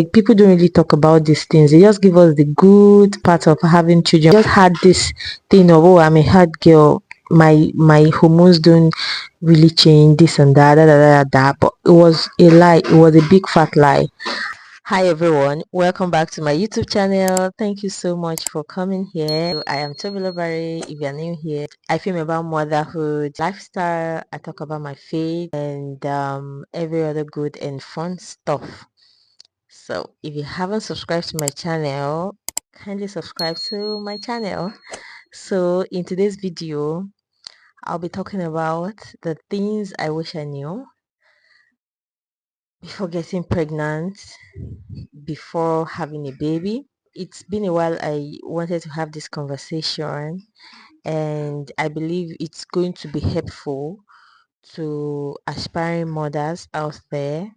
Like, people don't really talk about these things. They just give us the good part of having children. I just had this thing of, oh, I'm a hard girl. My hormones don't really change, this and that, that. But it was a lie. It was a big fat lie. Hi everyone, welcome back to my YouTube channel. Thank you so much for coming here. I am Tobiloba Ray. If you're new here, I film about motherhood, lifestyle. I talk about my faith and every other good and fun stuff. So if you haven't subscribed to my channel, kindly subscribe to my channel. So in today's video, I'll be talking about the things I wish I knew before getting pregnant, before having a baby. It's been a while I wanted to have this conversation, and I believe it's going to be helpful to aspiring mothers out there,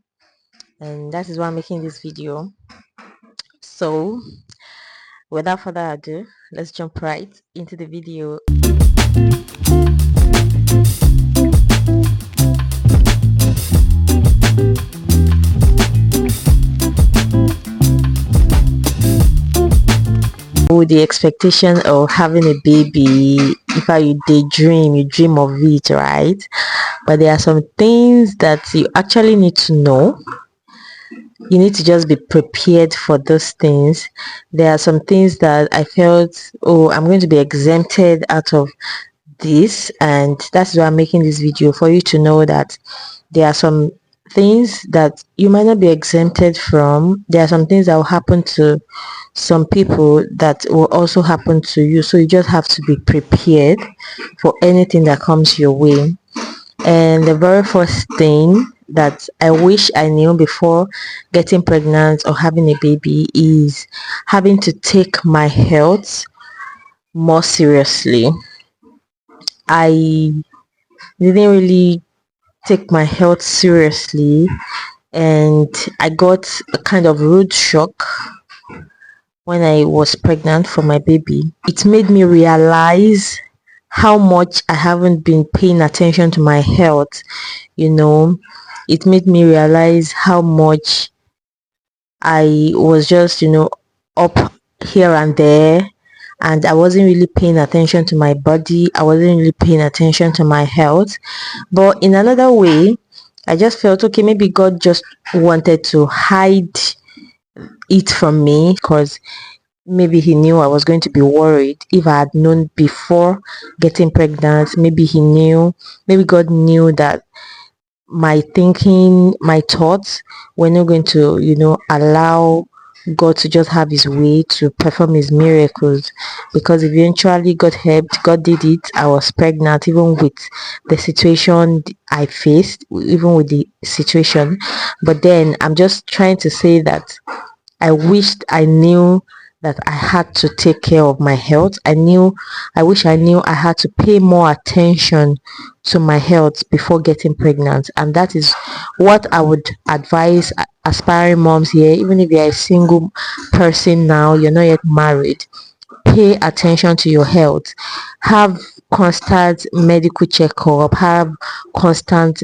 and that is why I'm making this video. So without further ado, let's jump right into the video. The expectation of having a baby, if you daydream, you dream of it, right? But there are some things that you actually need to know. You need to just be prepared for those things. There are some things that I felt, oh, I'm going to be exempted out of this, and that's why I'm making this video, for you to know that there are some things that you might not be exempted from. There are some things that will happen to some people that will also happen to you, so you just have to be prepared for anything that comes your way. And the very first thing that I wish I knew before getting pregnant or having a baby is having to take my health more seriously. I didn't really take my health seriously, and I got a kind of rude shock when I was pregnant for my baby. It made me realize how much I haven't been paying attention to my health. It made me realize how much I was just, up here and there, and I wasn't really paying attention to my body. I wasn't really paying attention to my health. But in another way, I just felt, okay, maybe God just wanted to hide it from me, because maybe he knew I was going to be worried. If I had known before getting pregnant, maybe God knew that my thinking, my thoughts were not going to, allow God to just have his way to perform his miracles, because eventually God helped, God did it. I was pregnant, even with the situation I faced, even with the situation. But then I'm just trying to say that I wished I knew that I had to take care of my health. I wish I knew I had to pay more attention to my health before getting pregnant. And that is what I would advise aspiring moms here. Even if you're a single person now, you're not yet married, pay attention to your health. Have constant medical checkup, have constant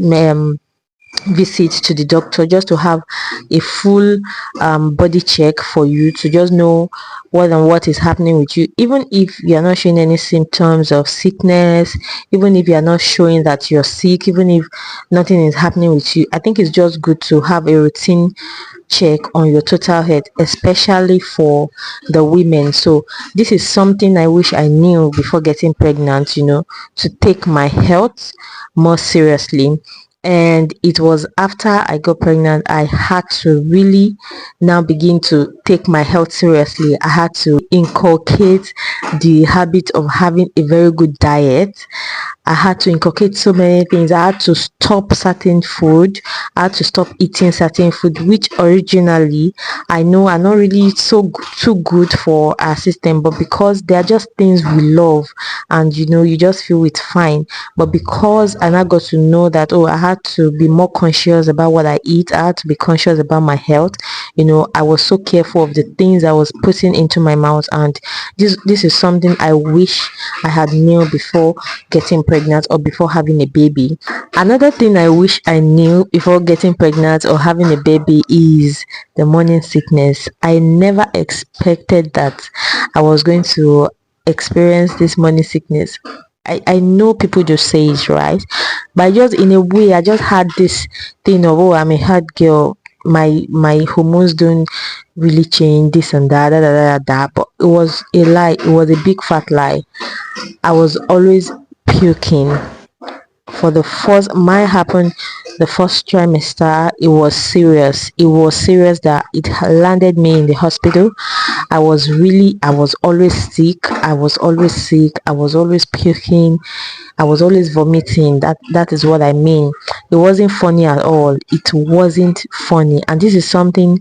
visit to the doctor, just to have a full body check for you to just know what is happening with you. Even if you're not showing any symptoms of sickness, even if you're not showing that you're sick, even if nothing is happening with you, I think it's just good to have a routine check on your total health, especially for the women. So this is something I wish I knew before getting pregnant, to take my health more seriously. And it was after I got pregnant I had to really now begin to take my health seriously. I had to inculcate the habit of having a very good diet. I had to inculcate so many things. I had to stop certain food. I had to stop eating certain food, which originally I know are not really too good for our system, but because they are just things we love, and you just feel it's fine. But because I now got to know that, oh, I had to be more conscious about what I eat. I had to be conscious about my health. I was so careful of the things I was putting into my mouth, and this is something I wish I had known before getting pregnant or before having a baby. Another thing I wish I knew before getting pregnant or having a baby is the morning sickness. I never expected that I was going to experience this morning sickness. I know people just say it, right? But I just, in a way, I just had this thing of, oh, I'm a hard girl. My hormones don't really change, this and that, that. But it was a lie. It was a big fat lie. I was always puking. For the first, mine happened the first trimester. It was serious that it landed me in the hospital. I was always sick. I was always puking. I was always vomiting. That is what I mean. It wasn't funny at all. It wasn't funny. And this is something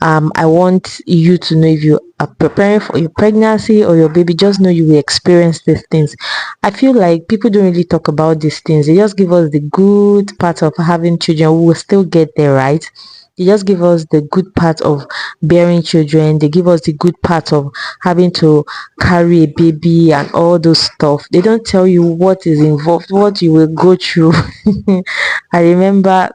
I want you to know. If you are preparing for your pregnancy or your baby, just know you will experience these things. I feel like people don't really talk about these things. They just give us the good part of having children. We will still get there, right? They just give us the good part of bearing children. They give us the good part of having to carry a baby and all those stuff. They don't tell you what is involved, what you will go through. I remember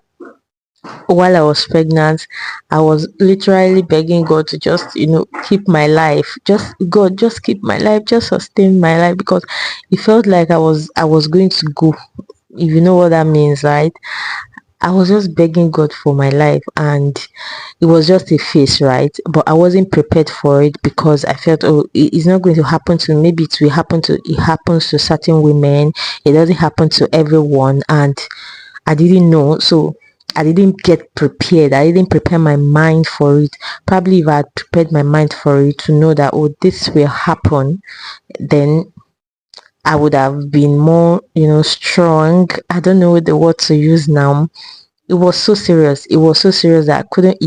while I was pregnant, I was literally begging God to just, keep my life. Just God, just keep my life, just sustain my life, because it felt like I was going to go. If you know what that means, right? I was just begging God for my life, and it was just a phase, right? But I wasn't prepared for it because I felt, oh, it's not going to happen to me. Maybe it happens to certain women. It doesn't happen to everyone, and I didn't know, so I didn't get prepared. I didn't prepare my mind for it. Probably if I had prepared my mind for it to know that, oh, this will happen, then I would have been more, strong. I don't know the word to use now. It was so serious. It was so serious that I couldn't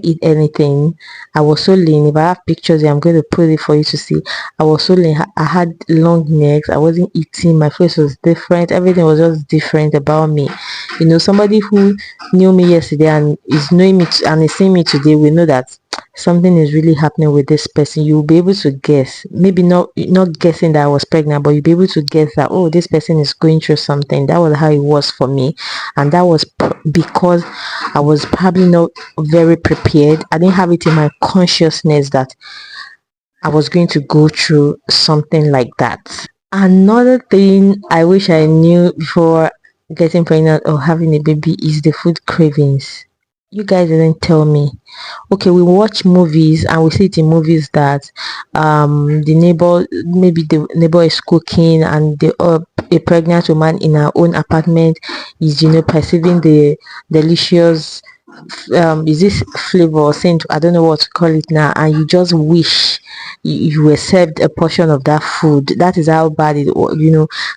eat anything. I was so lean. If I have pictures here, I'm going to put it for you to see. I was so lean. I had long necks. I wasn't eating. My face was different. Everything was just different about me. Somebody who knew me yesterday and is knowing me and is seeing me today will know that something is really happening with this person. You'll be able to guess. Maybe not guessing that I was pregnant, but you'll be able to guess that, oh, this person is going through something. That was how it was for me, and that was because I was probably not very prepared. I didn't have it in my consciousness that I was going to go through something like that. Another thing I wish I knew before getting pregnant or having a baby is the food cravings. You guys didn't tell me. Okay, we watch movies and we see it in movies that the neighbor is cooking, and a pregnant woman in her own apartment is perceiving the delicious is this flavor or scent, I don't know what to call it now, and you just wish you were served a portion of that food. That is how bad it was.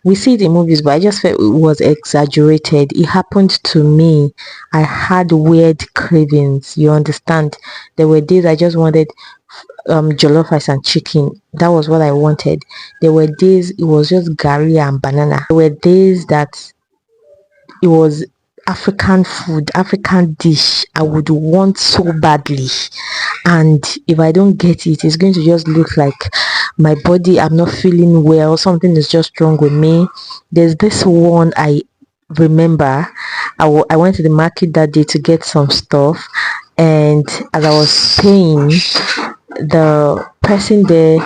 We see it in movies, but I just felt it was exaggerated. It happened to me. I had weird cravings, you understand. There were days I just wanted jollof rice and chicken. That was what I wanted. There were days it was just gari and banana. There were days that it was African food, African dish I would want so badly. And if I don't get it, it's going to just look like my body, I'm not feeling well, something is just wrong with me. There's this one I remember. I went to the market that day to get some stuff, and as I was paying, the person there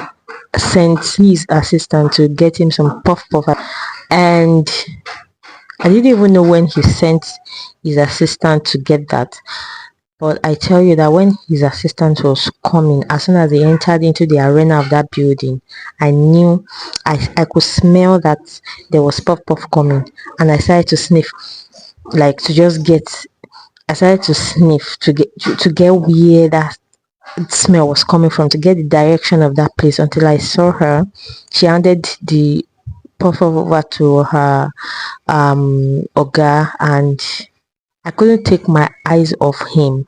sent his assistant to get him some puff puff, and I didn't even know when he sent his assistant to get that. But I tell you that when his assistant was coming, as soon as he entered into the arena of that building, I knew, I could smell that there was puff puff coming, and I started to sniff, like to just get. I started to sniff to get where that smell was coming from, to get the direction of that place, until I saw her. She handed the puff puff over to her Oga, and I couldn't take my eyes off him.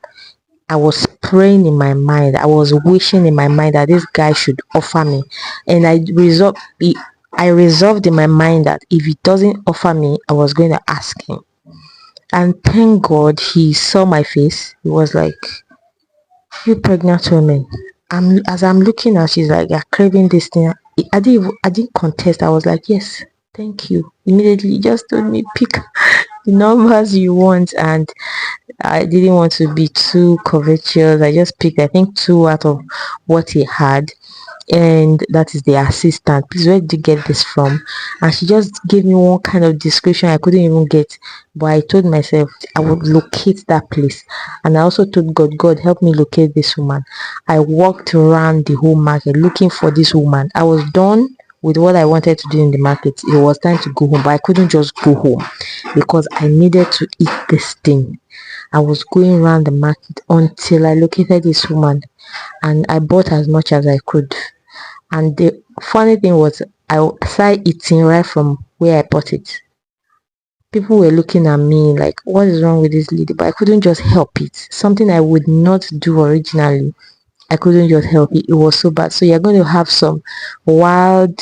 I was praying in my mind. I was wishing in my mind that this guy should offer me, and I resolved in my mind that if he doesn't offer me, I was going to ask him. And thank God he saw my face. He was like, "You pregnant woman." As I'm looking at, she's like, "You're craving this thing." I didn't contest. I was like, "Yes, thank you." Immediately, he just told me pick the numbers you want, and I didn't want to be too covetous. I just picked, I think, two out of what he had, and that is the assistant. Please, where did you get this from? And she just gave me one kind of description I couldn't even get. But I told myself I would locate that place, and I also told God, God, help me locate this woman. I walked around the whole market looking for this woman. I was done with what I wanted to do in the market. It was time to go home, but I couldn't just go home because I needed to eat this thing. I was going around the market until I located this woman, and I bought as much as I could. And the funny thing was, I started eating right from where I bought it. People were looking at me like, what is wrong with this lady? But I couldn't just help it. Something I would not do originally. I couldn't just help it. It was so bad. So you're going to have some wild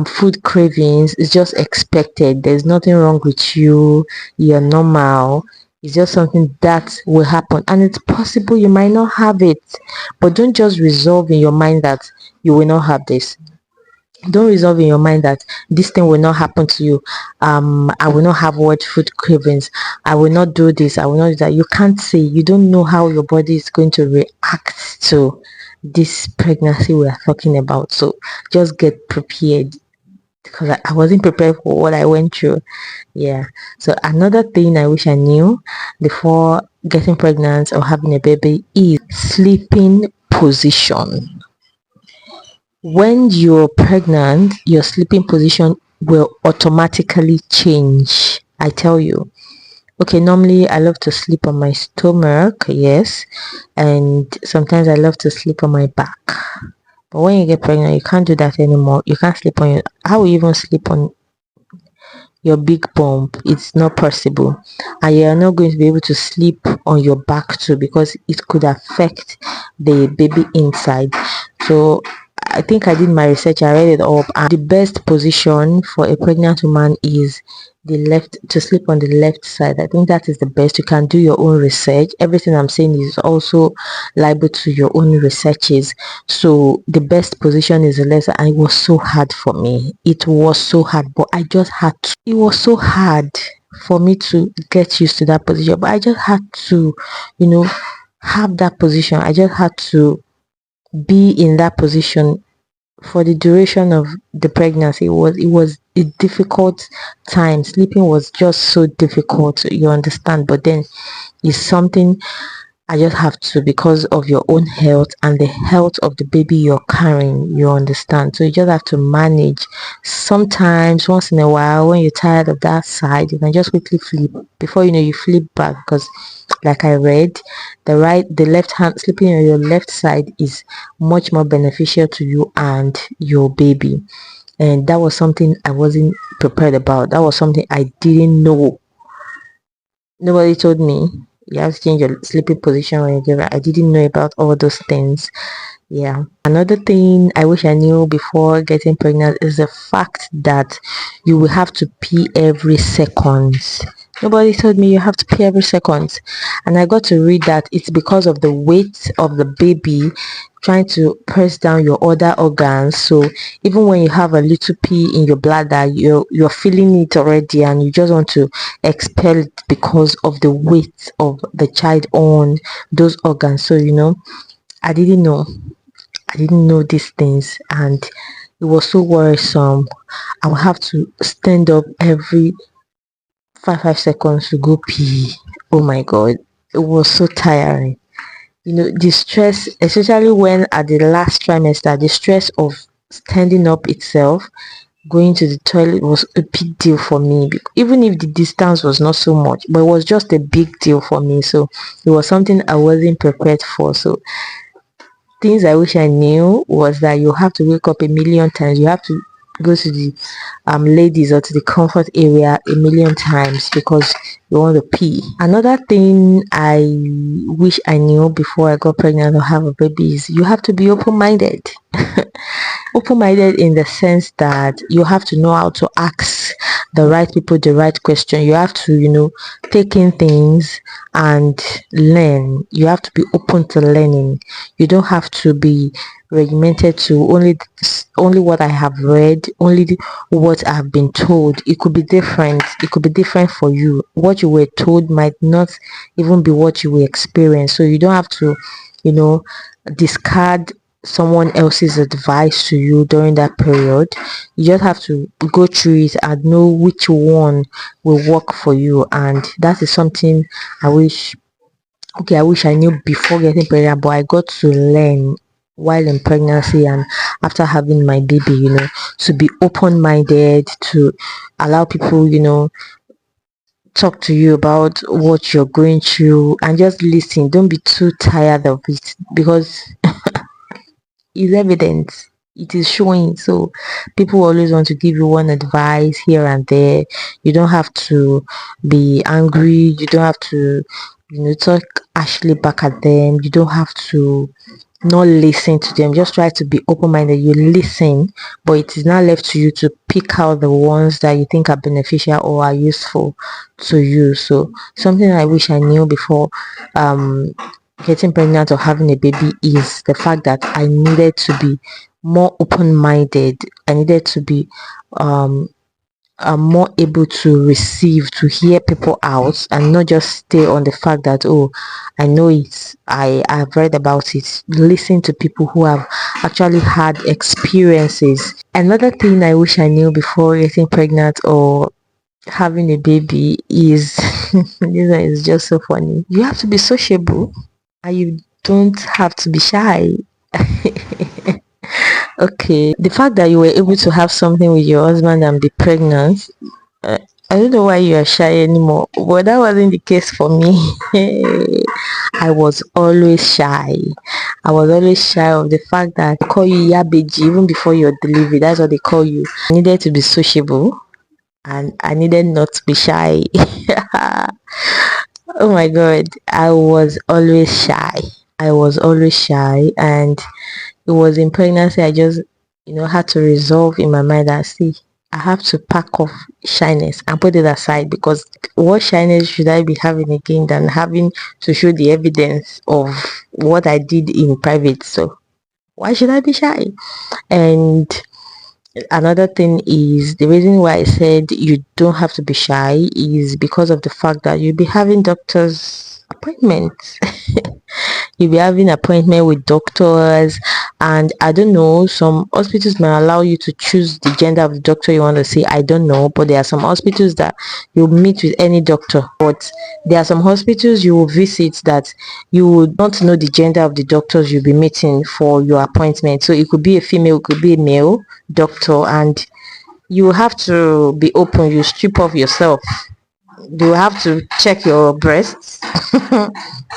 food cravings. It's just expected. There's nothing wrong with you. You're normal. It's just something that will happen, and it's possible you might not have it. But don't just resolve in your mind that you will not have this. Don't resolve in your mind that this thing will not happen to you. I will not have what food cravings. I will not do this. I will not do that. You can't say. You don't know how your body is going to react to this pregnancy we are talking about. So just get prepared, because I wasn't prepared for what I went through. Yeah. So another thing I wish I knew before getting pregnant or having a baby is sleeping position. When you're pregnant, your sleeping position will automatically change. I tell you. Okay, normally I love to sleep on my stomach, yes, and sometimes I love to sleep on my back. But when you get pregnant, you can't do that anymore. You can't sleep on your, how will you even sleep on your big bump? It's not possible, and you're not going to be able to sleep on your back too, because it could affect the baby inside. So I think I did my research, I read it up, and the best position for a pregnant woman is the left, to sleep on the left side. I think that is the best. You can do your own research. Everything I'm saying is also liable to your own researches. So the best position is the left side, and it was so hard for me. It was so hard, but I just had to. It was so hard for me to get used to that position, but I just had to, you know, have that position. I just had to be in that position for the duration of the pregnancy. It was a difficult time. Sleeping was just so difficult, you understand, but then it's something I just have to, because of your own health and the health of the baby you're carrying, you understand. So you just have to manage. Sometimes once in a while, when you're tired of that side, you can just quickly flip. Before you know, you flip back, because like I read, the left hand, sleeping on your left side is much more beneficial to you and your baby. And that was something I wasn't prepared about. That was something I didn't know. Nobody told me you have to change your sleeping position when you give birth. I didn't know about all those things. Yeah. Another thing I wish I knew before getting pregnant is the fact that you will have to pee every second. Nobody told me you have to pee every second. And I got to read that it's because of the weight of the baby trying to press down your other organs. So even when you have a little pee in your bladder, you're feeling it already, and you just want to expel it because of the weight of the child on those organs. So I didn't know. I didn't know these things, and it was so worrisome. I would have to stand up every 5 seconds to go pee. Oh my god, it was so tiring. The stress, especially when at the last trimester, the stress of standing up itself, going to the toilet was a big deal for me. Even if the distance was not so much, but it was just a big deal for me. So it was something I wasn't prepared for. So things I wish I knew was that you have to wake up a million times. You have to go to the ladies or to the comfort area a million times because you want to pee. Another thing I wish I knew before I got pregnant or have a baby is you have to be open-minded. Open-minded in the sense that you have to know how to ask the right people the right question. You have to take in things and learn. You have to be open to learning. You don't have to be regimented to only only what I have read, what I've been told. It could be different. It could be different for you. What you were told might not even be what you will experience. So you don't have to, you know, discard someone else's advice to you during that period. You just have to go through it and know which one will work for you. And that is something I wish, okay, I wish I knew before getting pregnant, but I got to learn while in pregnancy and after having my baby, to be open-minded, to allow people, talk to you about what you're going through and just listen. Don't be too tired of it, because it's evident, it is showing. So people always want to give you one advice here and there. You don't have to be angry, you don't have to talk harshly back at them, you don't have to not listen to them. Just try to be open-minded. You listen, but it is not left to you to pick out the ones that you think are beneficial or are useful to you. So something I wish I knew before getting pregnant or having a baby is the fact that I needed to be more open-minded. I needed to be more able to receive, to hear people out, and not just stay on the fact that, oh, I know it, I've read about it. Listen to people who have actually had experiences. Another thing I wish I knew before getting pregnant or having a baby is this one is just so funny. You have to be sociable and you don't have to be shy. Okay, the fact that you were able to have something with your husband and be pregnant, uh, I don't know why you are shy anymore, but that wasn't the case for me. I was always shy. I was always shy of the fact that they call you Yabeji even before your delivery. That's what they call you. I needed to be sociable and I needed not to be shy. Oh my god, I was always shy. I was always shy, and it was in pregnancy I just had to resolve in my mind that, see, I have to pack off shyness and put it aside, because what shyness should I be having again than having to show the evidence of what I did in private? So why should I be shy? And another thing is, the reason why I said you don't have to be shy is because of the fact that you'll be having doctors appointments. You'll be having appointment with doctors, and I don't know, some hospitals may allow you to choose the gender of the doctor you want to see. I don't know, but there are some hospitals that you meet with any doctor, but there are some hospitals you will visit that you would not know the gender of the doctors you'll be meeting for your appointment. So it could be a female, it could be a male doctor, and you have to be open. You strip off yourself, you have to check your breasts.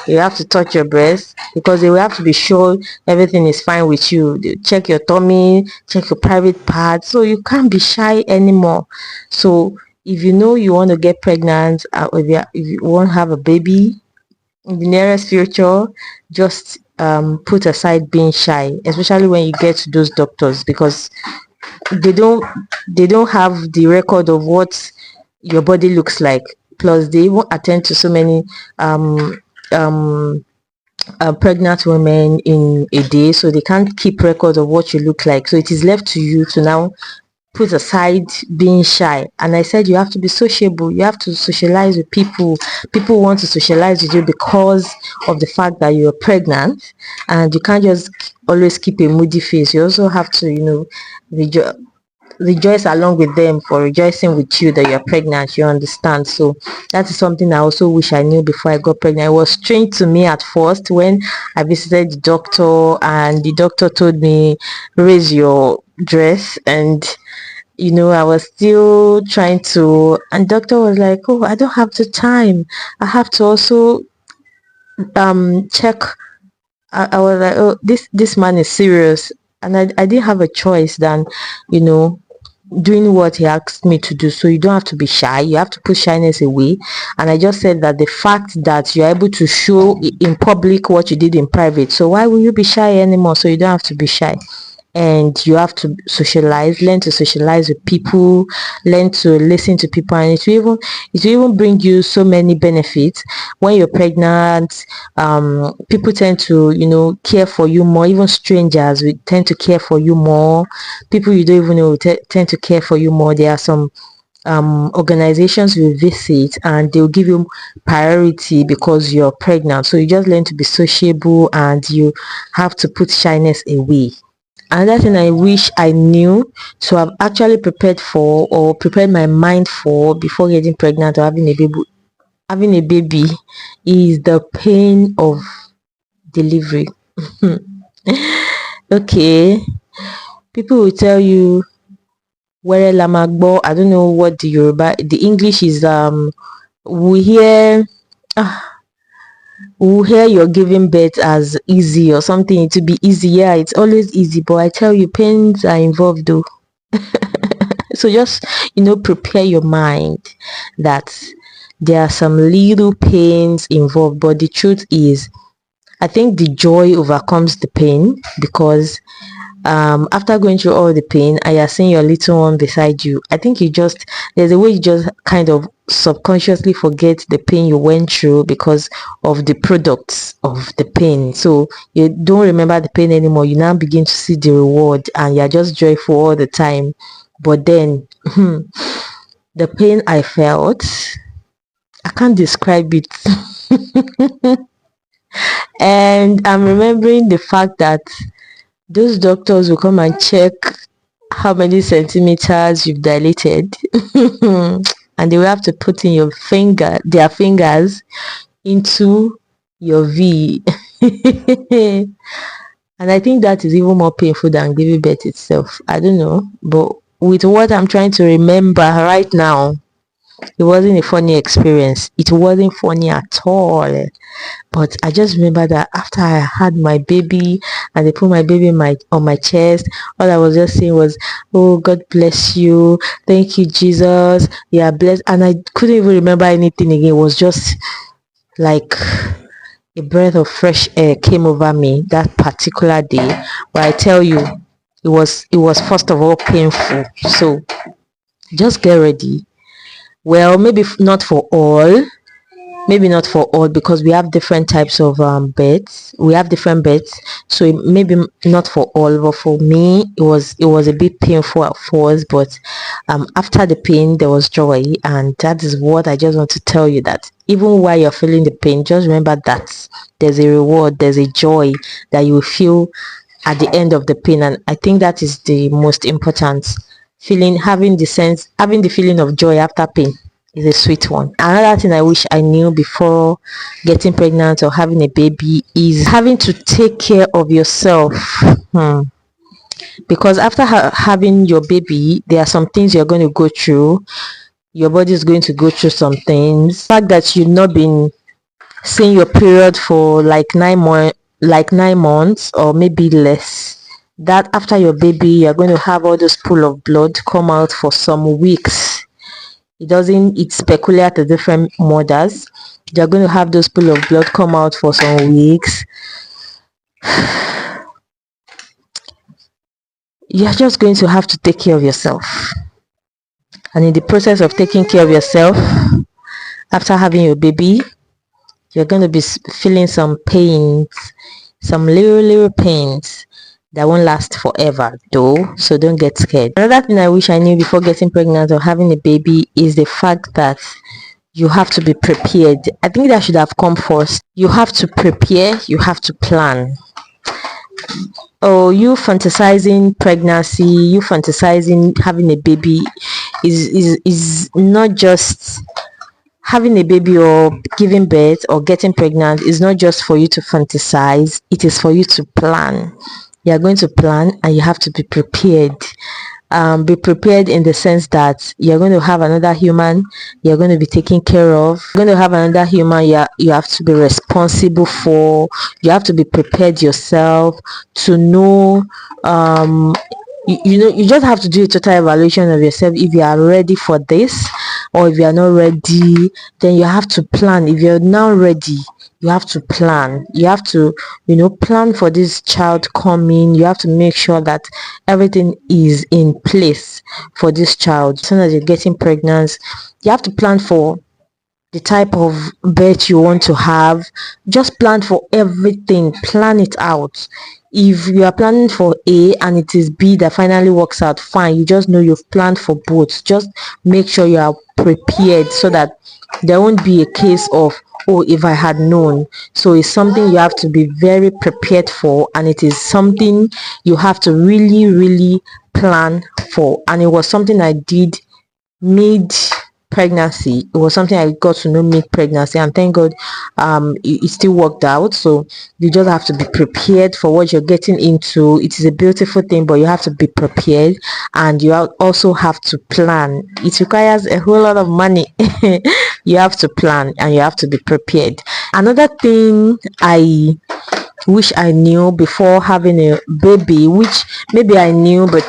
You have to touch your breasts, because they will have to be sure everything is fine with you. They check your tummy, check your private parts, so you can't be shy anymore. So if you know you want to get pregnant, or if you want to have a baby in the nearest future, just put aside being shy, especially when you get to those doctors, because they don't they don't have the record of what your body looks like. Plus they won't attend to so many um um pregnant women in a day, so they can't keep record of what you look like. So it is left to you to now put aside being shy. And I said you have to be sociable, you have to socialize with people. People want to socialize with you because of the fact that you're pregnant, and you can't just always keep a moody face. You also have to rejoice along with them for rejoicing with you that you're pregnant. You understand? So that is something I also wish I knew before I got pregnant. It was strange to me at first when I visited the doctor and the doctor told me, raise your dress, and I was still trying to, and doctor was like, oh, I don't have the time, I have to also check. I was like, oh, this man is serious, and I didn't have a choice than you know doing what he asked me to do. So you don't have to be shy, you have to put shyness away. And I just said that the fact that you're able to show in public what you did in private, so why will you be shy anymore? So you don't have to be shy and you have to socialize, learn to socialize with people, learn to listen to people, and it will even bring you so many benefits. When you're pregnant, people tend to care for you more. Even strangers will tend to care for you more. People you don't even know will tend to care for you more. There are some organizations will visit and they'll give you priority because you're pregnant, so you just learn to be sociable and you have to put shyness away. Another thing I wish I knew to have actually prepared for, or prepared my mind for, before getting pregnant or having a baby is the pain of delivery. Okay, people will tell you where lamagbo. I don't know what the English is. We hear you're giving birth as easy or something, to be easy. Yeah, it's always easy, but I tell you, pains are involved though. So just prepare your mind that there are some little pains involved, but the truth is, I think the joy overcomes the pain, because after going through all the pain and you're seeing your little one beside you, I think there's a way you just kind of subconsciously forget the pain you went through because of the products of the pain. So you don't remember the pain anymore. You now begin to see the reward and you're just joyful all the time. But then the pain I felt, I can't describe it. And I'm remembering the fact that those doctors will come and check how many centimeters you've dilated. And they will have to put in their fingers into your V. And I think that is even more painful than giving birth itself. I don't know, but with what I'm trying to remember right now, it wasn't a funny experience. It wasn't funny at all. But I just remember that after I had my baby and they put my baby on my chest, all I was just saying was, "Oh, God bless you. Thank you, Jesus. You are blessed." And I couldn't even remember anything again. It was just like a breath of fresh air came over me that particular day. But I tell you, it was first of all painful. So just get ready. Well, maybe not for all, because we have different types of beds. We have different beds, so maybe not for all, but for me it was a bit painful at first, but after the pain there was joy. And that is what I just want to tell you, that even while you're feeling the pain, just remember that there's a reward, there's a joy that you will feel at the end of the pain. And I think that is the most important feeling. Having the feeling of joy after pain is a sweet one. Another thing I wish I knew before getting pregnant or having a baby is having to take care of yourself. Because after having your baby, there are some things you're going to go through. Your body is going to go through some things. The fact that you've not been seeing your period for like 9 months or maybe less, that after your baby you're going to have all those pool of blood come out for some weeks. It's peculiar to different mothers. You're going to have those pool of blood come out for some weeks. You're just going to have to take care of yourself. And in the process of taking care of yourself, after having your baby, you're going to be feeling some pains, some little pains that won't last forever though, so don't get scared. Another thing I wish I knew before getting pregnant or having a baby is the fact that you have to be prepared. I think that should have come first. You have to prepare, you have to plan. Oh, you fantasizing pregnancy, you fantasizing having a baby is not just having a baby or giving birth or getting pregnant is not just for you to fantasize, it is for you to plan. You are going to plan and you have to be prepared. Be prepared in the sense that you're going to have another human you're going to be taking care of. You're going to have another human you have to be responsible for. You have to be prepared yourself to know. You just have to do a total evaluation of yourself if you are ready for this. or if you are not ready, then you have to plan. If you're now ready, you have to plan. You have to, plan for this child coming. You have to make sure that everything is in place for this child. As soon as you're getting pregnant, you have to plan for the type of birth you want to have. Just plan for everything, plan it out. If you are planning for A and it is B that finally works out, fine. You just know you've planned for both. Just make sure you are prepared so that there won't be a case of, oh, if I had known. So it's something you have to be very prepared for, and it is something you have to really, really plan for. And it was something I did mid pregnancy. It was something I got to know mid pregnancy, and thank God it still worked out. So you just have to be prepared for what you're getting into. It is a beautiful thing, but you have to be prepared, and you also have to plan. It requires a whole lot of money. You have to plan and you have to be prepared. Another thing I wish I knew before having a baby, which maybe I knew but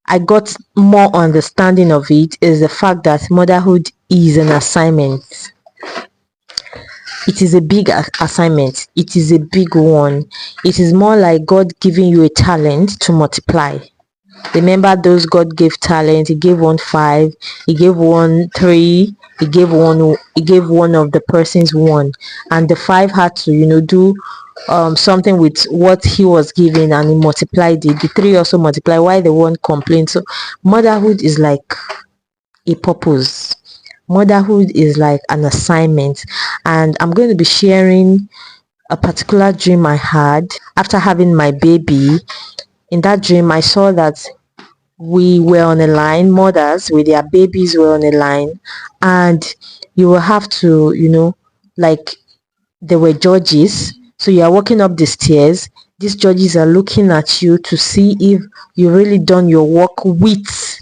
I got more understanding of it, is the fact that motherhood is an assignment. It is a big assignment. It is a big one. It is more like God giving you a talent to multiply. Remember those God gave talent. He gave one 5, he gave one 3, he gave one of the persons 1, and the 5 had to do something with what he was given, and he multiplied it. The 3 also multiplied, why the 1 complained. So motherhood is like a purpose. Motherhood is like an assignment, and I'm going to be sharing a particular dream I had after having my baby. In that dream, I saw that we were on a line, mothers with their babies were on a line, and you will have to, like there were judges. So you are walking up the stairs. These judges are looking at you to see if you really done your work with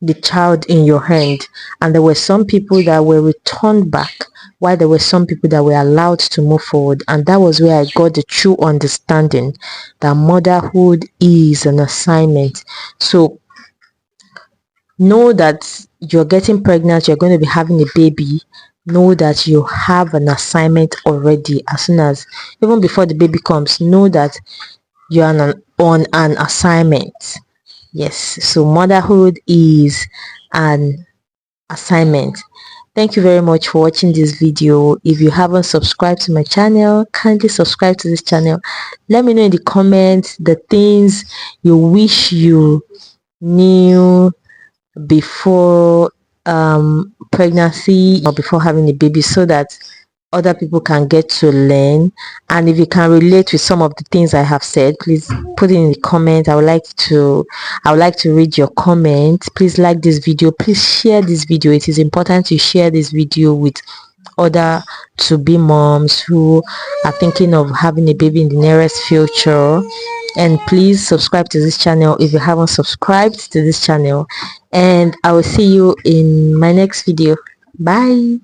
the child in your hand. And there were some people that were returned back, while there were some people that were allowed to move forward. And that was where I got the true understanding that motherhood is an assignment. So know that you're getting pregnant, you're going to be having a baby. Know that you have an assignment already. As soon as, even before the baby comes, know that you're on an assignment. Yes, so motherhood is an assignment. Thank you very much for watching this video. If you haven't subscribed to my channel, kindly subscribe to this channel. Let me know in the comments the things you wish you knew before pregnancy or before having a baby, so that other people can get to learn. And if you can relate with some of the things I have said, please put it in the comment. I would like to read your comment. Please like this video, please share this video. It is important to share this video with other to-be moms who are thinking of having a baby in the nearest future. And please subscribe to this channel if you haven't subscribed to this channel, and I will see you in my next video. Bye.